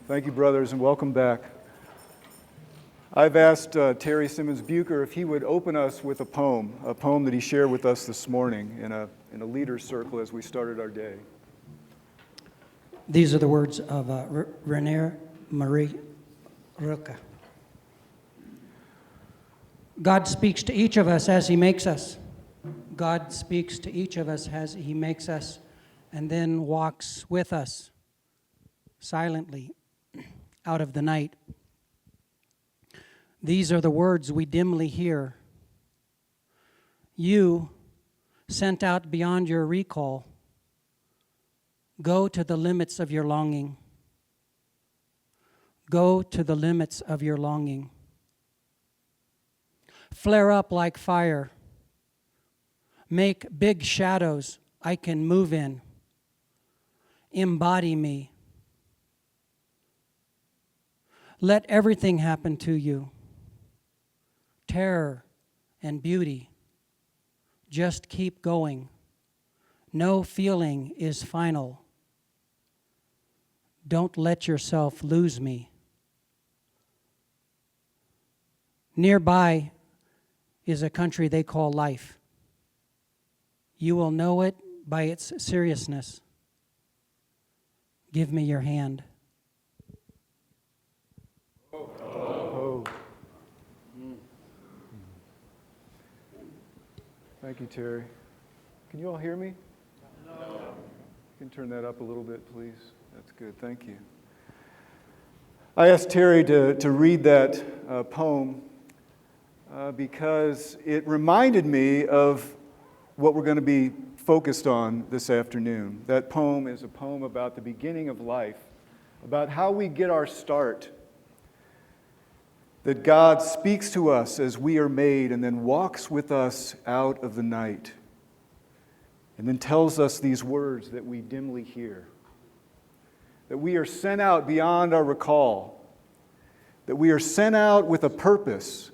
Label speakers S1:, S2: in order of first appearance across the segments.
S1: Thank you, brothers, and welcome back. I've asked Terry Symens-Bucher if he would open us with a poem that he shared with us this morning in a leader's circle as we started our day.
S2: These are the words of Rainer Maria Rilke. God speaks to each of us as He makes us. God speaks to each of us as He makes us, and then walks with us silently out of the night. These are the words we dimly hear. You, sent out beyond your recall, go to the limits of your longing. Go to the limits of your longing. Flare up like fire. Make big shadows I can move in. Embody me. Let everything happen to you. Terror and beauty. Just keep going. No feeling is final. Don't let yourself lose me. Nearby is a country they call life. You will know it by its seriousness. Give me your hand.
S1: Thank you, Terry. Can you all hear me? No. You can turn that up a little bit, please. That's good. Thank you. I asked Terry to read that poem because it reminded me of what we're going to be focused on this afternoon. That poem is a poem about the beginning of life, about how we get our start. That God speaks to us as we are made and then walks with us out of the night and then tells us these words that we dimly hear. That we are sent out beyond our recall. That we are sent out with a purpose.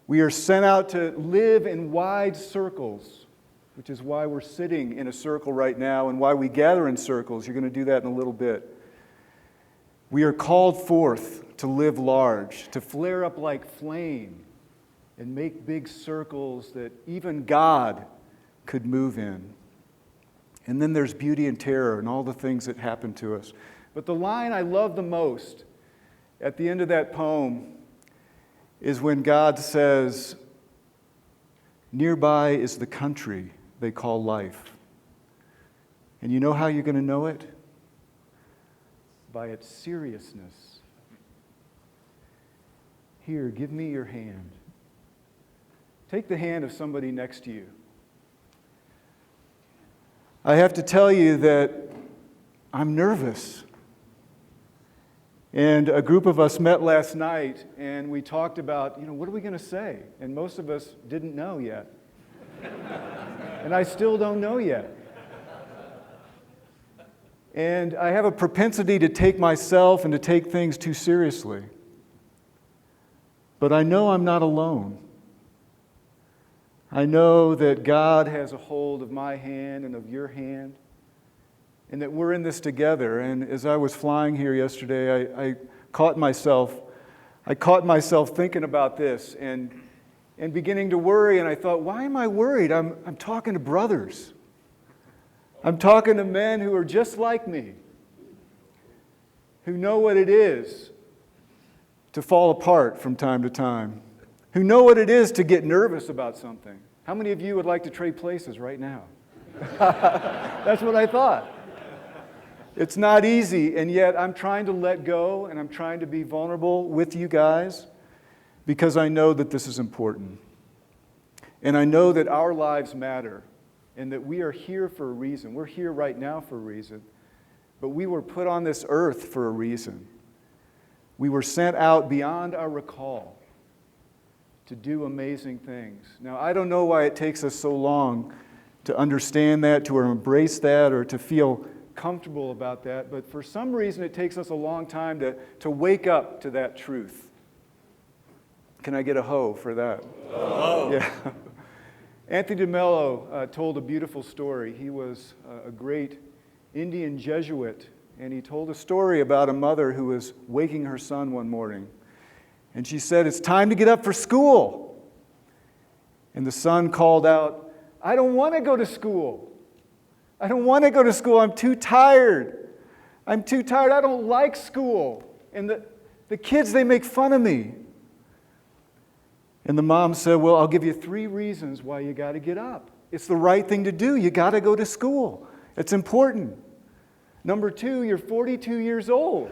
S1: We are sent out to live in wide circles, which is why we're sitting in a circle right now and why we gather in circles. You're going to do that in a little bit. We are called forth to live large, to flare up like flame and make big circles that even God could move in. And then there's beauty and terror and all the things that happen to us. But the line I love the most at the end of that poem is when God says, nearby is the country they call life. And you know how you're going to know it? By its seriousness. Here, give me your hand. Take the hand of somebody next to you. I have to tell you that I'm nervous. And a group of us met last night and we talked about, what are we going to say? And most of us didn't know yet. And I still don't know yet. And I have a propensity to take myself and to take things too seriously. But I know I'm not alone. I know that God has a hold of my hand and of your hand, and that we're in this together. And as I was flying here yesterday, I caught myself thinking about this and beginning to worry. And I thought, why am I worried? I'm talking to brothers. I'm talking to men who are just like me, who know what it is to fall apart from time to time, who know what it is to get nervous about something. How many of you would like to trade places right now? That's what I thought. It's not easy, and yet I'm trying to let go, and I'm trying to be vulnerable with you guys because I know that this is important. And I know that our lives matter, and that we are here for a reason. We're here right now for a reason, but we were put on this earth for a reason. We were sent out beyond our recall to do amazing things. Now, I don't know why it takes us so long to understand that, to embrace that, or to feel comfortable about that, but for some reason it takes us a long time to wake up to that truth. Can I get a ho for that? Oh. Yeah. Anthony DeMello told a beautiful story. He was a great Indian Jesuit and he told a story about a mother who was waking her son one morning. And she said, "It's time to get up for school." And the son called out, "I don't want to go to school. I don't want to go to school. I'm too tired. I'm too tired. I don't like school. And the kids, they make fun of me." And the mom said, "Well, I'll give you 3 reasons why you got to get up. It's the right thing to do. You got to go to school. It's important. Number 2, you're 42 years old.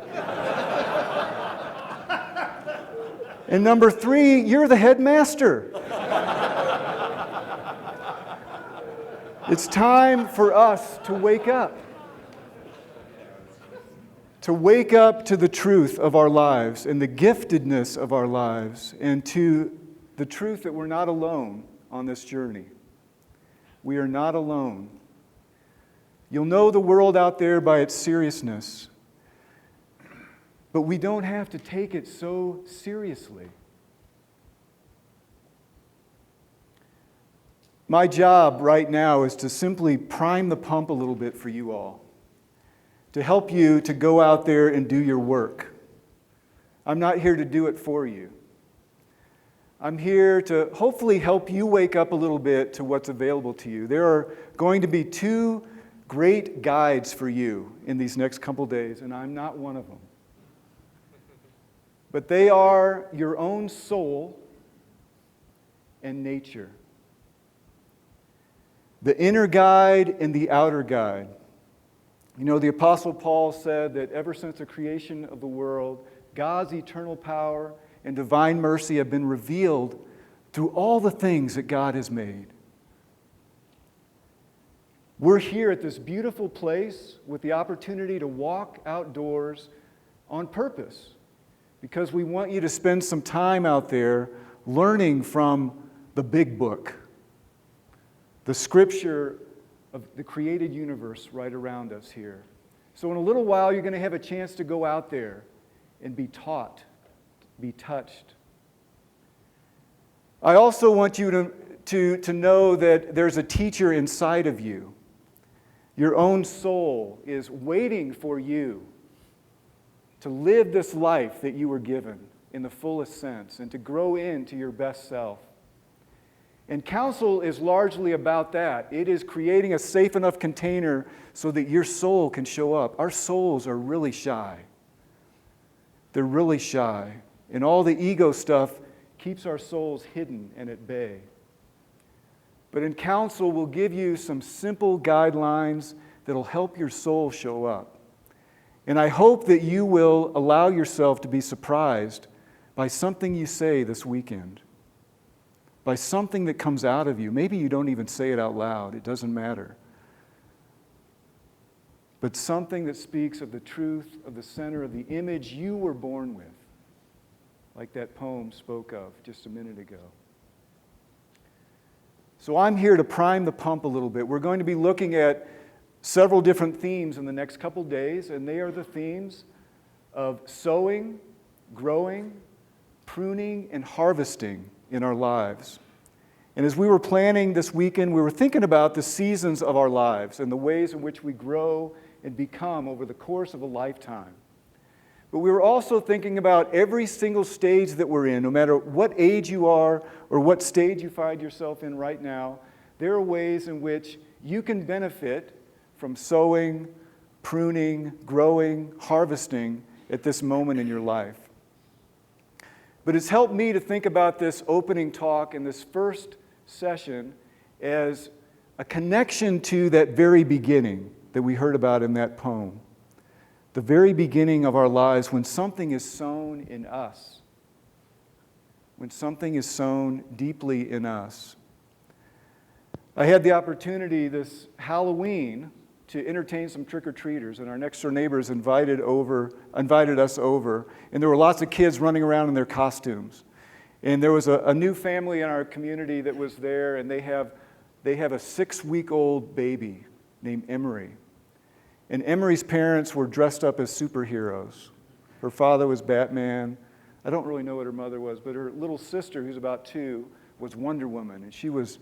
S1: And number 3, you're the headmaster. It's time for us to wake up. To wake up to the truth of our lives and the giftedness of our lives, and to the truth that we're not alone on this journey. We are not alone. You'll know the world out there by its seriousness, but we don't have to take it so seriously. My job right now is to simply prime the pump a little bit for you all, to help you to go out there and do your work. I'm not here to do it for you. I'm here to hopefully help you wake up a little bit to what's available to you. There are going to be 2 great guides for you in these next couple days, and I'm not one of them. But they are your own soul and nature. The inner guide and the outer guide. You know, the Apostle Paul said that ever since the creation of the world, God's eternal power and divine mercy have been revealed through all the things that God has made. We're here at this beautiful place with the opportunity to walk outdoors on purpose, because we want you to spend some time out there learning from the big book, the scripture of the created universe right around us here. So in a little while, you're going to have a chance to go out there and be taught, be touched. I also want you to know that there's a teacher inside of you. Your own soul is waiting for you to live this life that you were given in the fullest sense and to grow into your best self. And counsel is largely about that. It is creating a safe enough container so that your soul can show up. Our souls are really shy. They're really shy. And all the ego stuff keeps our souls hidden and at bay. But in counsel, we'll give you some simple guidelines that'll help your soul show up. And I hope that you will allow yourself to be surprised by something you say this weekend, by something that comes out of you. Maybe you don't even say it out loud. It doesn't matter. But something that speaks of the truth of the center of the image you were born with, like that poem spoke of just a minute ago. So I'm here to prime the pump a little bit. We're going to be looking at several different themes in the next couple days, and they are the themes of sowing, growing, pruning, and harvesting in our lives. And as we were planning this weekend, we were thinking about the seasons of our lives and the ways in which we grow and become over the course of a lifetime. But we were also thinking about every single stage that we're in, no matter what age you are or what stage you find yourself in right now, there are ways in which you can benefit from sowing, pruning, growing, harvesting at this moment in your life. But it's helped me to think about this opening talk and this first session as a connection to that very beginning that we heard about in that poem. The very beginning of our lives, when something is sown in us, when something is sown deeply in us. I had the opportunity this Halloween to entertain some trick-or-treaters, and our next-door neighbors invited us over, and there were lots of kids running around in their costumes. And there was a new family in our community that was there, and they have a 6-week-old baby named Emery. And Emery's parents were dressed up as superheroes. Her father was Batman. I don't really know what her mother was, but her little sister, who's about 2, was Wonder Woman, and she was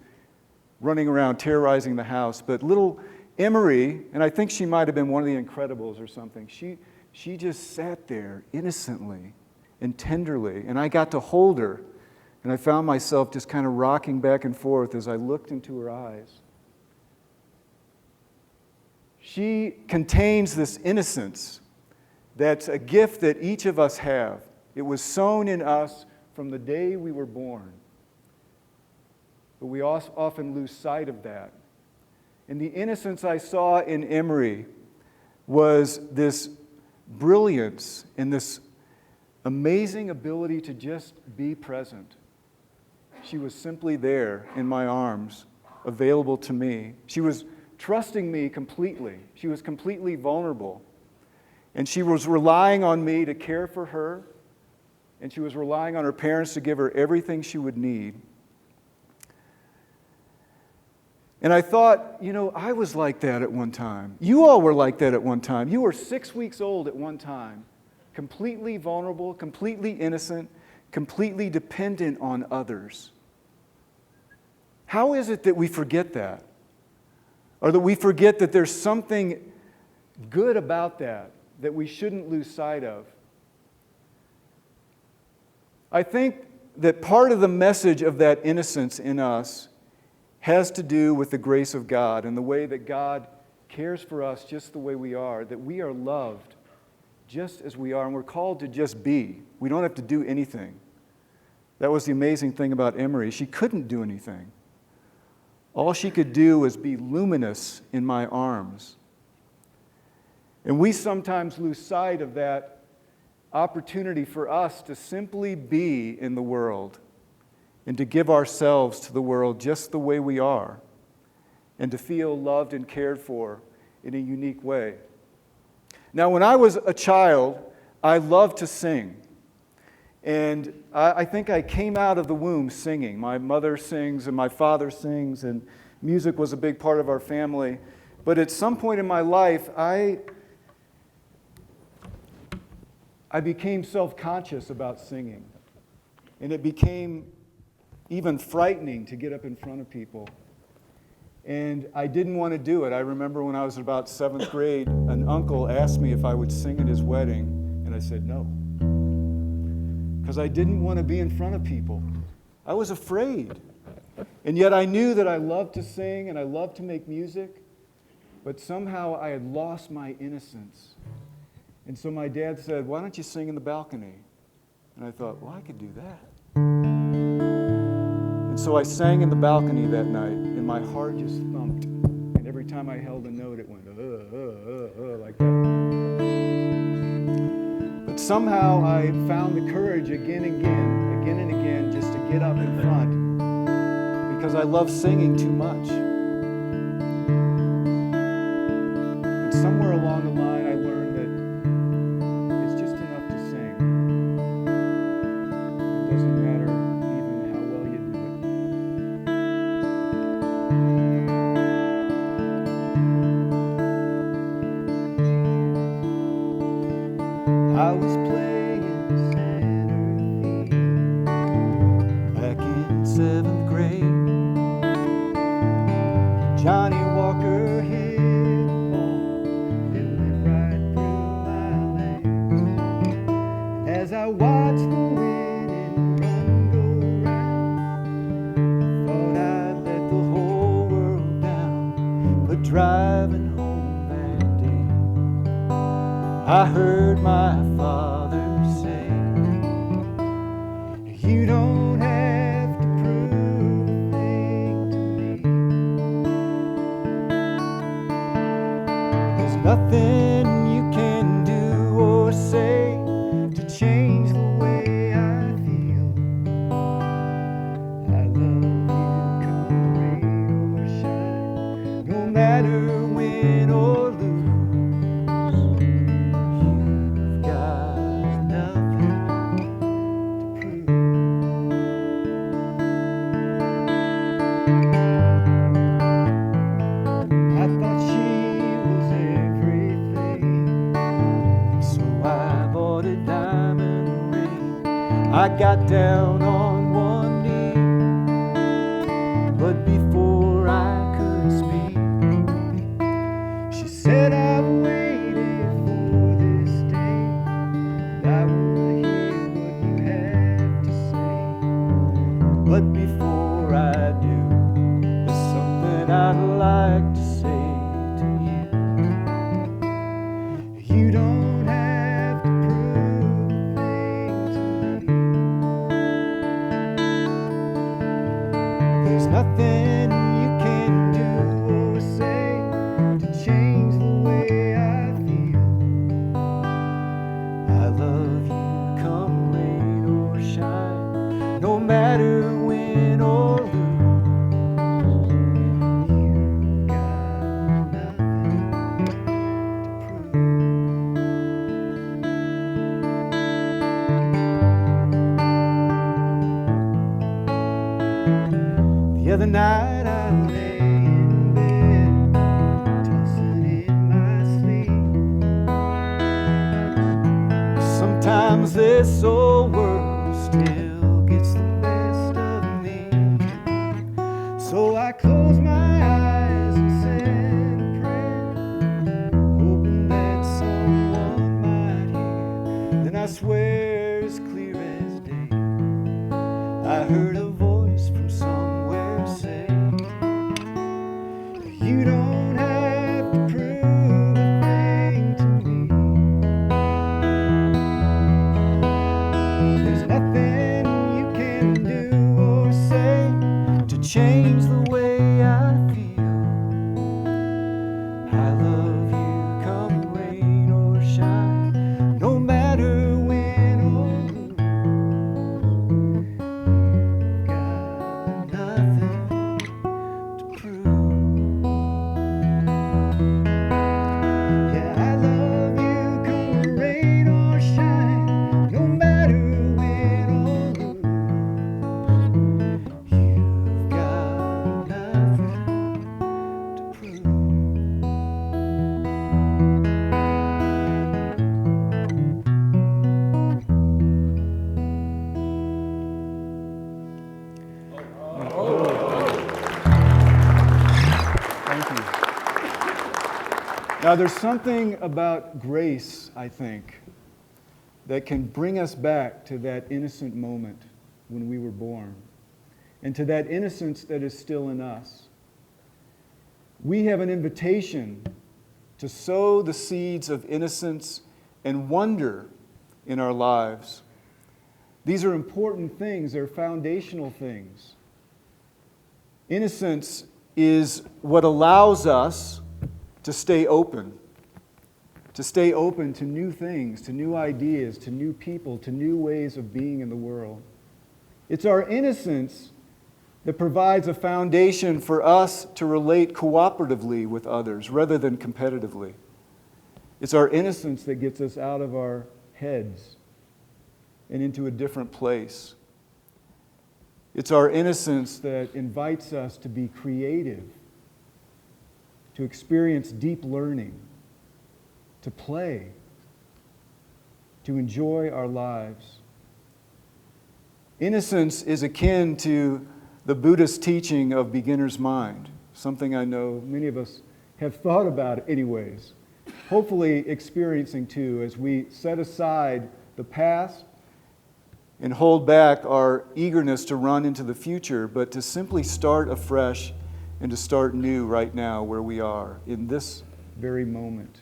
S1: running around terrorizing the house. But little Emery, and I think she might have been one of the Incredibles or something, she just sat there innocently and tenderly, and I got to hold her, and I found myself just kind of rocking back and forth as I looked into her eyes. She contains this innocence that's a gift that each of us have. It was sown in us from the day we were born. But we often lose sight of that. And the innocence I saw in Emery was this brilliance and this amazing ability to just be present. She was simply there in my arms, available to me. She was trusting me completely. She was completely vulnerable. And she was relying on me to care for her, and she was relying on her parents to give her everything she would need. And I thought, I was like that at one time. You all were like that at one time. You were 6 weeks old at one time, completely vulnerable, completely innocent, completely dependent on others. How is it that we forget that? Or that we forget that there's something good about that we shouldn't lose sight of? I think that part of the message of that innocence in us has to do with the grace of God and the way that God cares for us just the way we are, that we are loved just as we are, and we're called to just be. We don't have to do anything. That was the amazing thing about Emery. She couldn't do anything. All she could do was be luminous in my arms. And we sometimes lose sight of that opportunity for us to simply be in the world and to give ourselves to the world just the way we are and to feel loved and cared for in a unique way. Now, when I was a child, I loved to sing. And I think I came out of the womb singing. My mother sings and my father sings, and music was a big part of our family. But at some point in my life, I became self-conscious about singing. And it became even frightening to get up in front of people. And I didn't want to do it. I remember when I was about 7th grade, an uncle asked me if I would sing at his wedding, and I said no. Because I didn't want to be in front of people. I was afraid. And yet I knew that I loved to sing and I loved to make music, but somehow I had lost my innocence. And so my dad said, "Why don't you sing in the balcony?" And I thought, well, I could do that. And so I sang in the balcony that night, and my heart just thumped. And every time I held a note, it went, like that. But somehow I found the courage again and again, just to get up in front, because I love singing too much. And somewhere along the line, I learned that it's just enough to sing. It doesn't matter even how well you do it. I was playing center field back in 7th grade. Johnny Walker hit a ball, it went right through my legs. As I watched the winning run go round, I thought I'd let the whole world down. But driving home that day, I heard my father say, "You don't have to prove a thing to me. There's nothing you can do or say to change the way I feel. I love you, come rain or shine, no matter win or lose. You've got nothing to prove." I thought she was everything, so I bought a diamond ring. I got down on one knee, but before I could speak, nothing you can do or say to change the way I feel. I love you, come rain or shine, no matter win or lose. You got nothing to prove. The other night I lay in bed, tossing in my sleep. Sometimes this old world still gets the best of me. So I close my eyes and said a prayer, hoping that someone might hear. Then I swear as clear as day, I heard a voice from somewhere say, you don't have to prove a thing to me. There's nothing you can do or say to change the way I feel. I love you, come rain or shine, no matter when or lose. You've got nothing to prove. Yeah, I love you, come rain or shine, no matter when or lose. You've got nothing to prove. Thank you. Now, there's something about grace, I think, that can bring us back to that innocent moment when we were born, and to that innocence that is still in us. We have an invitation to sow the seeds of innocence and wonder in our lives. These are important things, they're foundational things. Innocence is what allows us to stay open to new things, to new ideas, to new people, to new ways of being in the world. It's our innocence that provides a foundation for us to relate cooperatively with others rather than competitively. It's our innocence that gets us out of our heads and into a different place. It's our innocence that invites us to be creative, to experience deep learning, to play, to enjoy our lives. Innocence is akin to the Buddhist teaching of beginner's mind, something I know many of us have thought about anyways, hopefully experiencing too as we set aside the past and hold back our eagerness to run into the future, but to simply start afresh and to start new right now where we are in this very moment.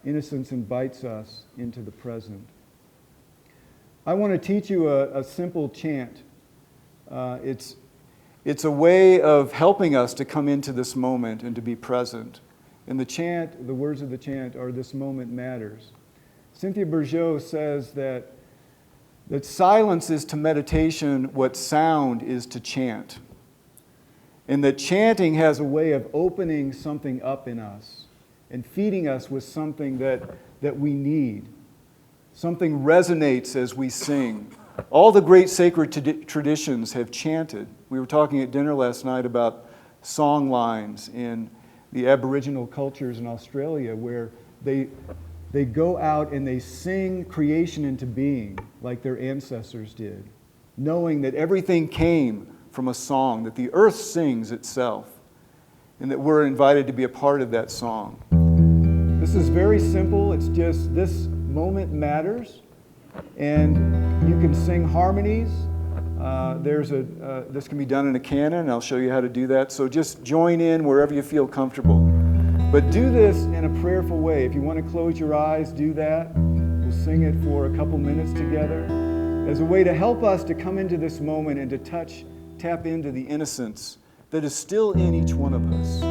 S1: Innocence invites us into the present. I want to teach you a simple chant. It's a way of helping us to come into this moment and to be present. And the chant, the words of the chant are, "This moment matters." Cynthia Bourgeault says that silence is to meditation what sound is to chant. And that chanting has a way of opening something up in us and feeding us with something that we need. Something resonates as we sing. All the great sacred traditions have chanted. We were talking at dinner last night about song lines in the Aboriginal cultures in Australia where they go out and they sing creation into being like their ancestors did, knowing that everything came from a song, that the earth sings itself, and that we're invited to be a part of that song. This is very simple. It's just this moment matters, and you can sing harmonies. This can be done in a canon, and I'll show you how to do that. So just join in wherever you feel comfortable. But do this in a prayerful way. If you want to close your eyes, do that. We'll sing it for a couple minutes together as a way to help us to come into this moment and to touch tap into the innocence that is still in each one of us.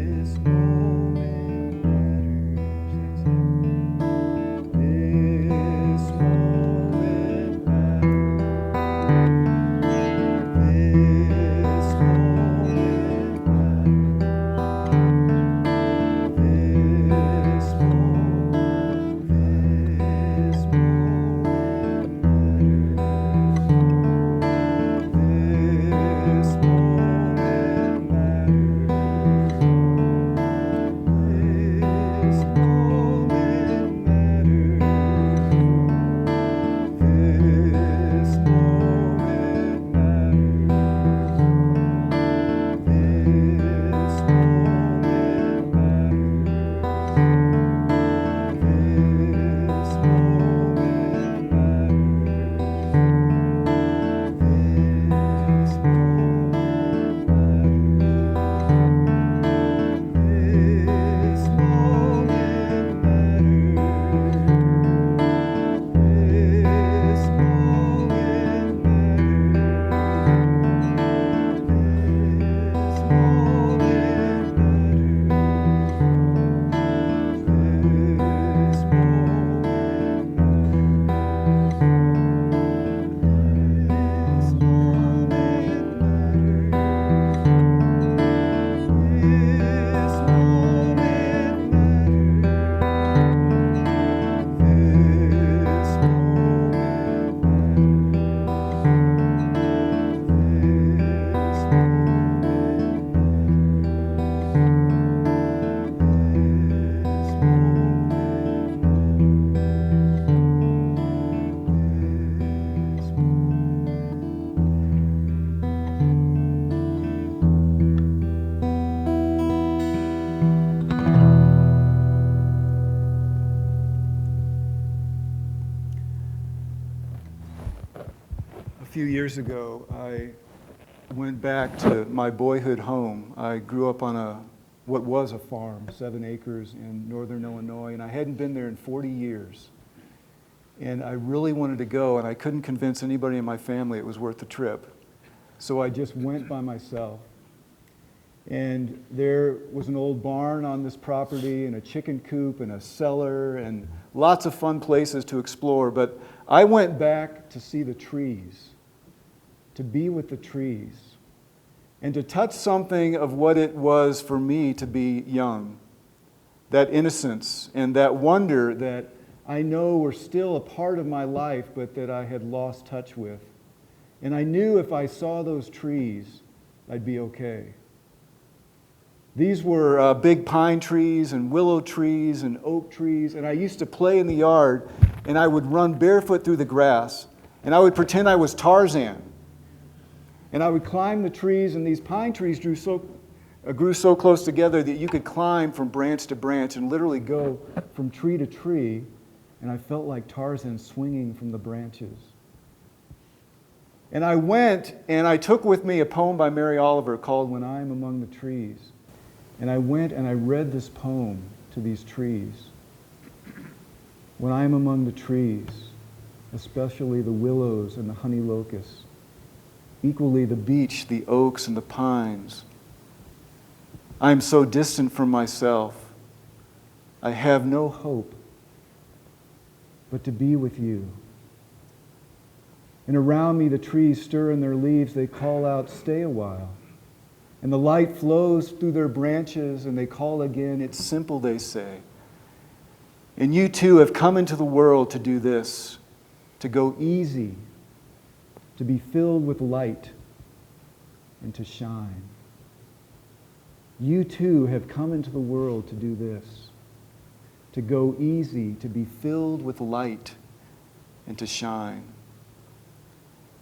S1: This moment matters. This moment matters. This moment matters. This moment, this moment matters. This moment A few years ago, I went back to my boyhood home. I grew up on what was a farm, 7 acres in northern Illinois, and I hadn't been there in 40 years. And I really wanted to go, and I couldn't convince anybody in my family it was worth the trip. So I just went by myself. And there was an old barn on this property, and a chicken coop, and a cellar, and lots of fun places to explore. But I went back to see the trees, to be with the trees, and to touch something of what it was for me to be young. That innocence and that wonder that I know were still a part of my life, but that I had lost touch with. And I knew if I saw those trees, I'd be okay. These were big pine trees and willow trees and oak trees, and I used to play in the yard, and I would run barefoot through the grass, and I would pretend I was Tarzan. And I would climb the trees, and these pine trees grew so close together that you could climb from branch to branch and literally go from tree to tree, and I felt like Tarzan swinging from the branches. And I went, and I took with me a poem by Mary Oliver called When I Am Among the Trees. And I went and I read this poem to these trees. When I am among the trees, especially the willows and the honey locusts, equally the beech, the oaks, and the pines, I am so distant from myself. I have no hope but to be with you. And around me the trees stir in their leaves, they call out, stay a while. And the light flows through their branches, and they call again, it's simple, they say. And you too have come into the world to do this, to go easy, to be filled with light, and to shine. You too have come into the world to do this, to go easy, to be filled with light, and to shine.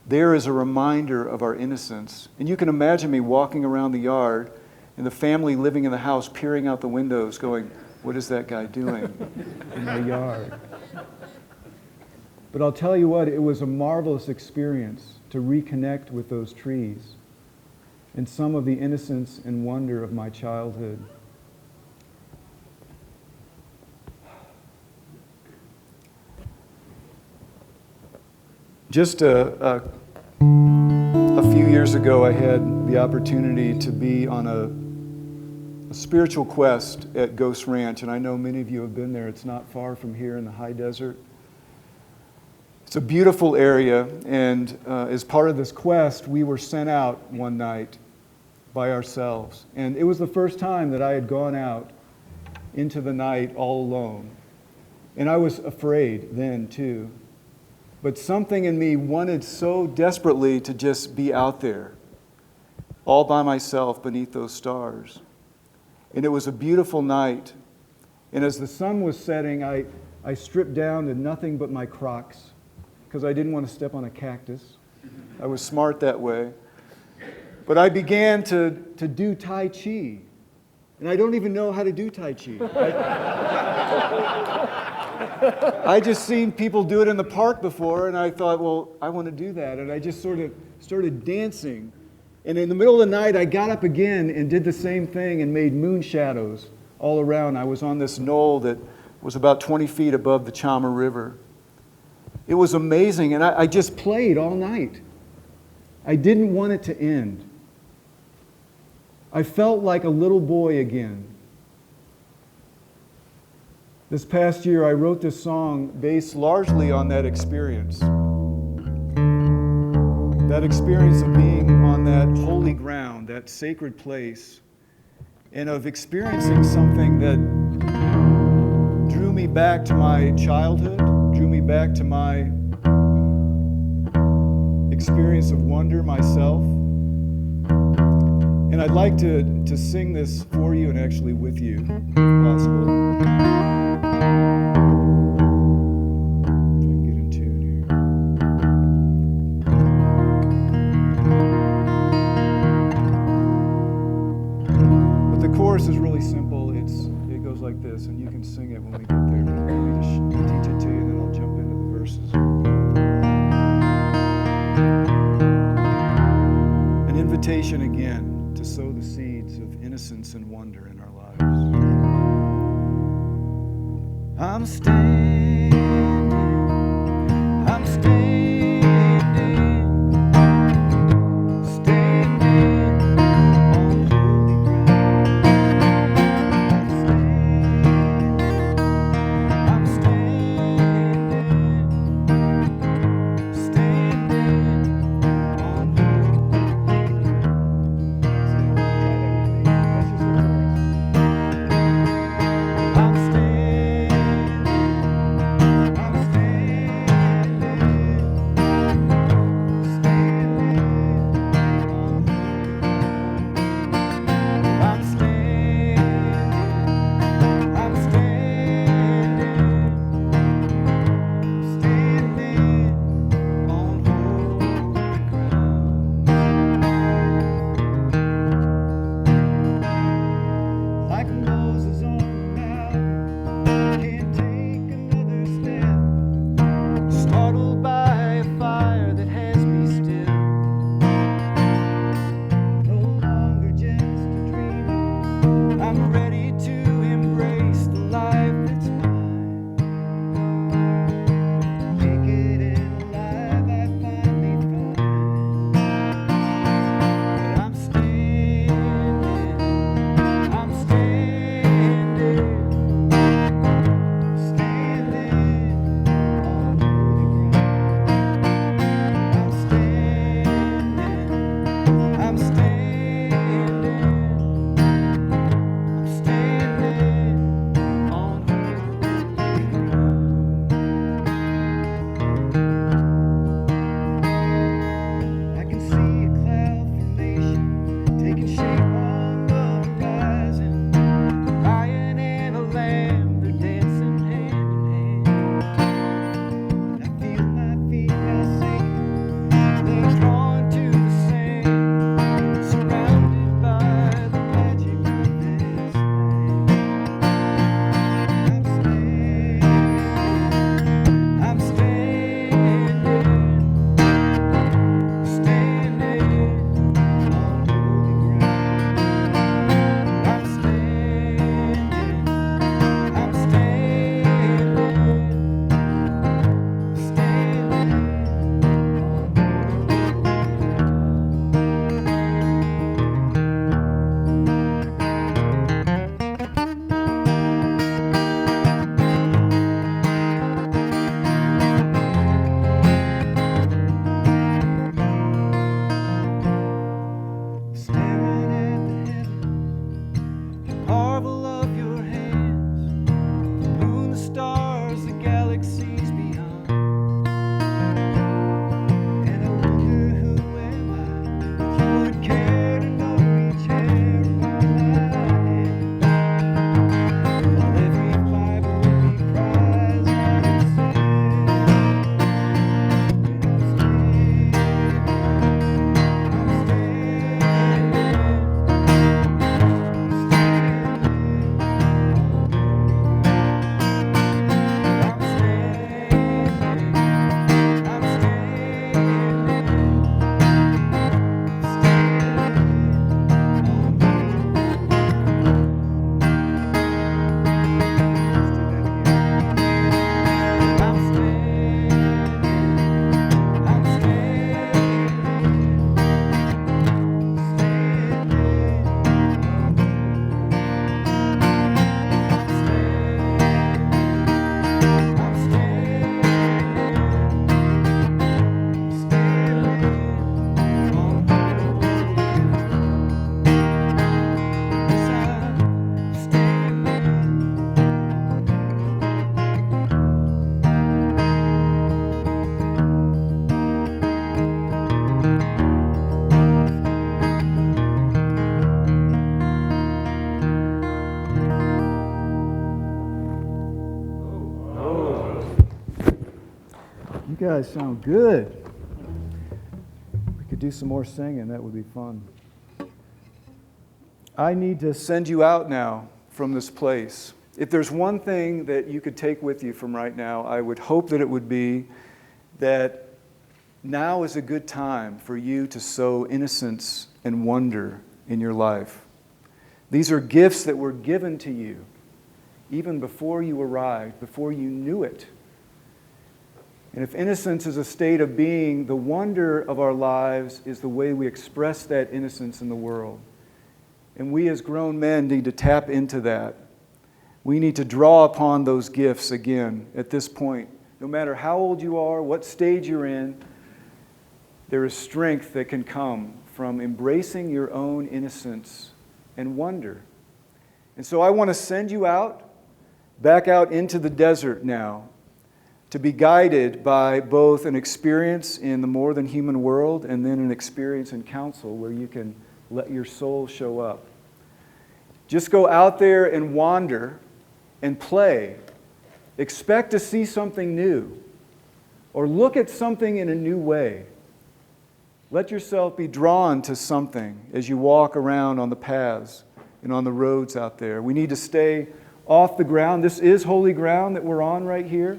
S1: There is a reminder of our innocence. And you can imagine me walking around the yard and the family living in the house peering out the windows going, what is that guy doing in my yard? But I'll tell you what, it was a marvelous experience to reconnect with those trees and some of the innocence and wonder of my childhood. Just a years ago, I had the opportunity to be on a spiritual quest at Ghost Ranch, and I know many of you have been there. It's not far from here in the high desert. It's a beautiful area, and as part of this quest, we were sent out one night by ourselves. And it was the first time that I had gone out into the night all alone. And I was afraid then, too. But something in me wanted so desperately to just be out there, all by myself beneath those stars. And it was a beautiful night. And as the sun was setting, I stripped down to nothing but my Crocs, because I didn't want to step on a cactus. I was smart that way. But I began to do Tai Chi. And I don't even know how to do Tai Chi. I just seen people do it in the park before, and I thought, well, I want to do that. And I just sort of started dancing. And in the middle of the night, I got up again and did the same thing and made moon shadows all around. I was on this knoll that was about 20 feet above the Chama River. It was amazing, and I just played all night. I didn't want it to end. I felt like a little boy again. This past year, I wrote this song based largely on that experience. That experience of being on that holy ground, that sacred place, and of experiencing something that drew me back to my childhood, drew me back to my experience of wonder myself. And I'd like to sing this for you and actually with you, if possible. If I can get in tune here. But the chorus is really simple. It goes like this, and you can sing it when we get there. But let me just teach it to you, and then I'll jump into the verses. An invitation again to sow the seeds of innocence and wonder in our lives. I'm standing on holy ground. I'm standing guys sound good. We could do some more singing. That would be fun. I need to send you out now from this place. If there's one thing that you could take with you from right now, I would hope that it would be that now is a good time for you to sow innocence and wonder in your life. These are gifts that were given to you even before you arrived, before you knew it. And if innocence is a state of being, the wonder of our lives is the way we express that innocence in the world. And we as grown men need to tap into that. We need to draw upon those gifts again at this point. No matter how old you are, what stage you're in, there is strength that can come from embracing your own innocence and wonder. And so I want to send you out, back out into the desert now, to be guided by both an experience in the more than human world and then an experience in counsel where you can let your soul show up. Just go out there and wander and play. Expect to see something new or look at something in a new way. Let yourself be drawn to something as you walk around on the paths and on the roads out there. We need to stay off the ground. This is holy ground that we're on right here.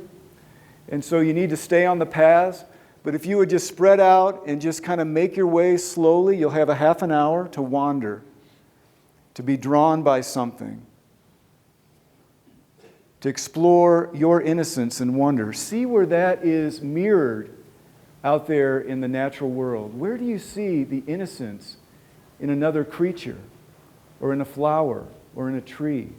S1: And so you need to stay on the paths. But if you would just spread out and just kind of make your way slowly, you'll have a half an hour to wander, to be drawn by something, to explore your innocence and wonder. See where that is mirrored out there in the natural world. Where do you see the innocence in another creature or in a flower or in a tree?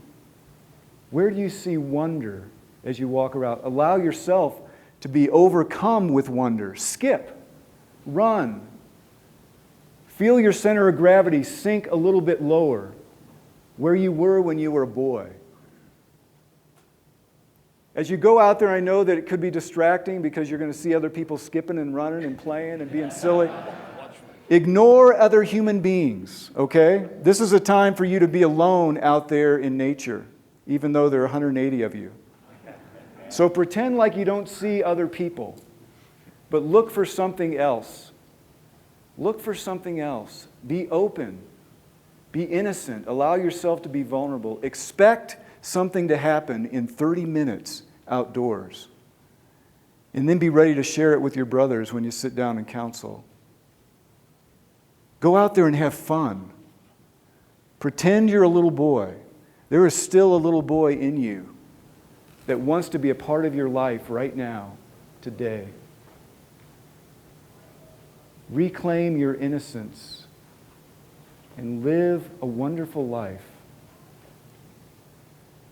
S1: Where do you see wonder as you walk around? Allow yourself to be overcome with wonder. Skip, run. Feel your center of gravity sink a little bit lower, where you were when you were a boy. As you go out there, I know that it could be distracting because you're going to see other people skipping and running and playing and being silly. Ignore other human beings, okay? This is a time for you to be alone out there in nature, even though there are 180 of you. So pretend like you don't see other people, but look for something else. Look for something else. Be open. Be innocent. Allow yourself to be vulnerable. Expect something to happen in 30 minutes outdoors. And then be ready to share it with your brothers when you sit down and counsel. Go out there and have fun. Pretend you're a little boy. There is still a little boy in you that wants to be a part of your life right now, today. Reclaim your innocence and live a wonderful life.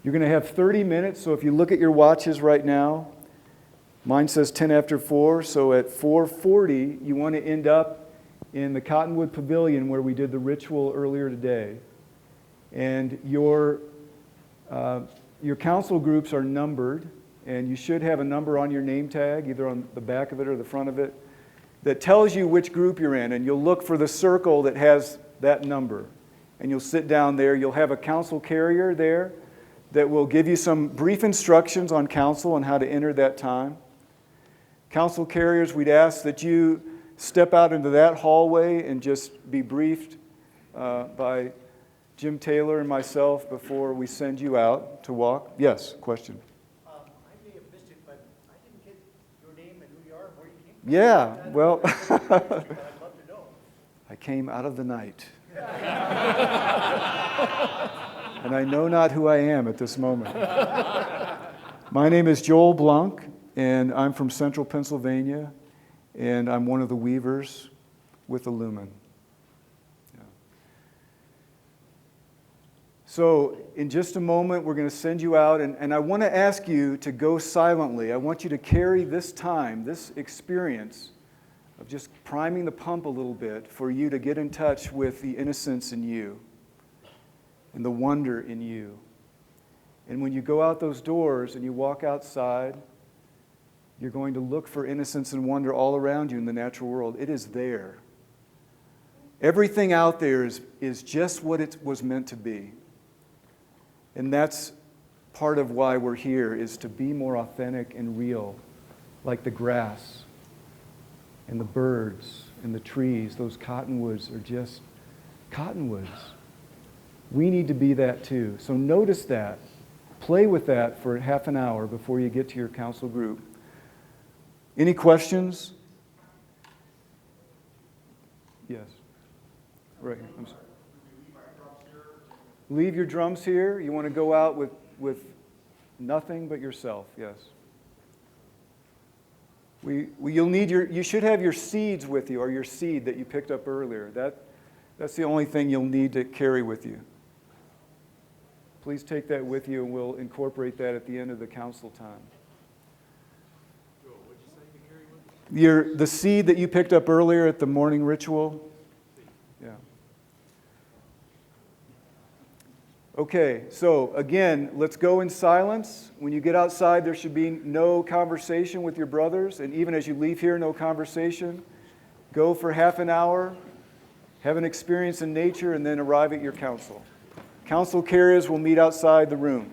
S1: You're going to have 30 minutes, so if you look at your watches right now, mine says 10 after 4, so at 4:40 you want to end up in the Cottonwood Pavilion where we did the ritual earlier today. And your council groups are numbered, and you should have a number on your name tag, either on the back of it or the front of it, that tells you which group you're in. And you'll look for the circle that has that number. And you'll sit down there. You'll have a council carrier there that will give you some brief instructions on council and how to enter that time. Council carriers, we'd ask that you step out into that hallway and just be briefed by Jim Taylor and myself before we send you out to walk. Yes, question.
S3: I may have missed it, but I didn't get your name and who you are and where you came from.
S1: Yeah, well,
S3: But I'd love to know.
S1: I came out of the night. And I know not who I am at this moment. My name is Joel Blunk, and I'm from Central Pennsylvania, and I'm one of the weavers with Illuman. Yeah. So in just a moment, we're going to send you out, and I want to ask you to go silently. I want you to carry this time, this experience of just priming the pump a little bit for you to get in touch with the innocence in you and the wonder in you. And when you go out those doors and you walk outside, you're going to look for innocence and wonder all around you in the natural world. It is there. Everything out there is just what it was meant to be. And that's part of why we're here, is to be more authentic and real, like the grass and the birds and the trees. Those cottonwoods are just cottonwoods. We need to be that too. So notice that. Play with that for half an hour before you get to your council group. Any questions? Yes. Right. I'm sorry. Leave your drums here. You want to go out with nothing but yourself. Yes. You'll need you should have your seeds with you, or your seed that you picked up earlier. That's the only thing you'll need to carry with you. Please take that with you, and we'll incorporate that at the end of the council time.
S4: Joel, what did you say to carry with you?
S1: The seed that you picked up earlier at the morning ritual. Yeah. Okay, so again, let's go in silence. When you get outside, there should be no conversation with your brothers, and even as you leave here, no conversation. Go for half an hour, have an experience in nature, and then arrive at your council. Council carriers will meet outside the room.